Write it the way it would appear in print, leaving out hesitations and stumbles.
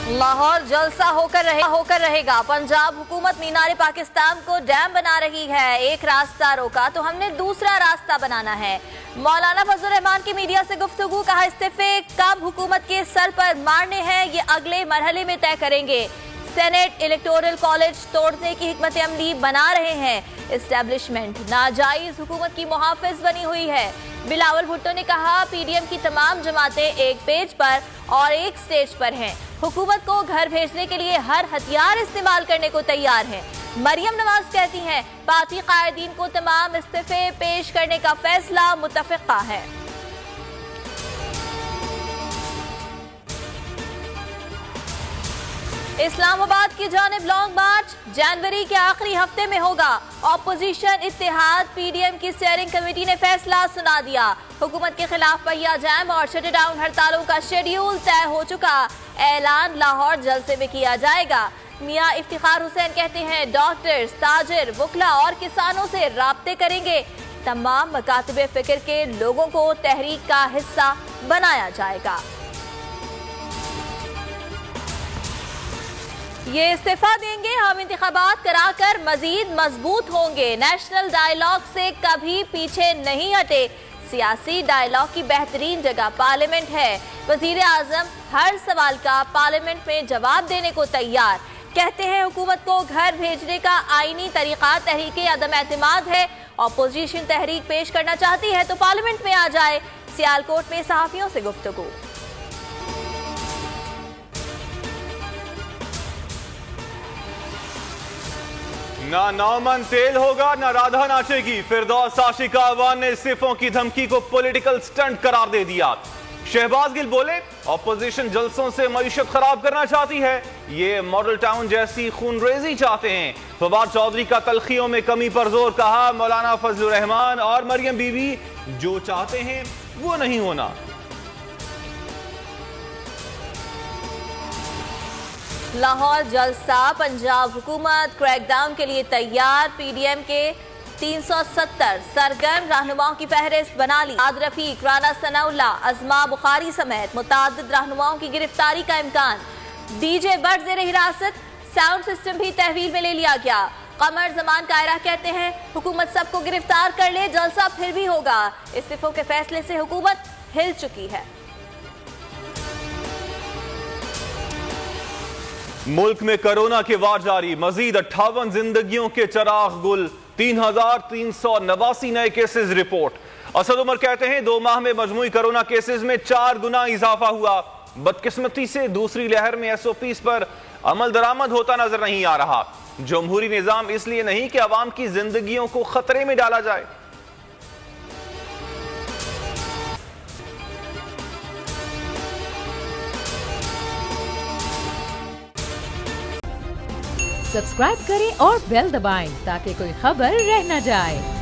लाहौर जलसा होकर रहेगा। पंजाब हुकूमत मीनार पाकिस्तान को डैम बना रही है। एक रास्ता रोका तो हमने दूसरा रास्ता बनाना है। मौलाना फजल रहमान की मीडिया से गुफ्तगू, कहा इस्तीफे कब हुकूमत के सर पर मारने हैं ये अगले मरहले में तय करेंगे। सेनेट इलेक्टोरल कॉलेज तोड़ने की हिकमत अमली बना रहे हैं। एस्टेब्लिशमेंट नाजायज हुकूमत की मुहाफिज बनी हुई है। बिलावल भुट्टो ने कहा पीडीएम की तमाम जमातें एक पेज पर और एक स्टेज पर हैं। हुकूमत को घर भेजने के लिए हर हथियार इस्तेमाल करने को तैयार है। मरियम नवाज कहती हैं पार्टी कायदीन को तमाम इस्तीफे पेश करने का फैसला मुतफ़िक़ा है। इस्लामाबाद की जानिब लॉन्ग मार्च जनवरी के आखिरी हफ्ते में होगा। ऑपोजिशन इत्तेहाद पीडीएम की स्टीयरिंग कमेटी ने फैसला सुना दिया। हुकूमत के खिलाफ पहिया जैम और शटडाउन हड़तालों का शेड्यूल तय हो चुका। ऐलान लाहौर जलसे में किया जाएगा। मियां इफ्तिखार हुसैन कहते हैं डॉक्टर्स, ताजिर, वकला और किसानों से राब्ते करेंगे। तमाम मकातबे फिक्र के लोगों को तहरीक का हिस्सा बनाया जाएगा। ये इस्तीफा देंगे, हम इंतखाबात कराकर मजीद मजबूत होंगे। नेशनल डायलॉग से कभी पीछे नहीं हटे। सियासी डायलॉग की बेहतरीन जगह पार्लियामेंट है। वजीर आजम हर सवाल का पार्लियामेंट में जवाब देने को तैयार। कहते हैं हुकूमत को घर भेजने का आईनी तरीका तहरीक अदम एतमाद है। ऑपोजिशन तहरीक पेश करना चाहती है तो पार्लियामेंट में आ जाए। सियालकोट में सहाफियों से गुफ्तगू। ना नौमन तेल होगा ना राधा नाचेगी। फिरदौस आशिका अवान ने इस्तीफों की धमकी को पॉलिटिकल स्टंट करार दे दिया। शहबाज गिल बोले ऑपोजिशन जलसों से मईशत खराब करना चाहती है। ये मॉडल टाउन जैसी खूनरेजी चाहते हैं। फवाद चौधरी का तलखियों में कमी पर जोर, कहा मौलाना फजल रहमान और मरियम बीबी जो चाहते हैं वो नहीं होना। लाहौर जलसा, पंजाब हुकूमत क्रैकडाउन के लिए तैयार। पीडीएम के 370 सरगर्म रहनुमाओं की फहरिस्त बना ली। आद रफीक, राना सनाउल्ला, अजमा बुखारी समेत मुतादिद रहनुमाओं की गिरफ्तारी का इम्कान। डीजे बट ज़ेर हिरासत, साउंड सिस्टम भी तहवील में ले लिया गया। कमर जमान कायरा कहते हैं हुकूमत सबको गिरफ्तार कर ले, जलसा फिर भी होगा। इस्तीफों के फैसले से हुकूमत हिल चुकी है। मुल्क में कोरोना के वार जारी। मजीद 58 जिंदगियों के चराग गुल। 3389 नए केसेस रिपोर्ट। असद उमर कहते हैं 2 माह में मजमूई कोरोना केसेस में 4 गुना इजाफा हुआ। बदकिस्मती से दूसरी लहर में एसओपीज पर अमल दरामद होता नजर नहीं आ रहा। जमहूरी निजाम इसलिए नहीं कि अवाम की जिंदगियों को खतरे में डाला जाए। सब्सक्राइब करें और बेल दबाएं ताकि कोई खबर रह न जाए।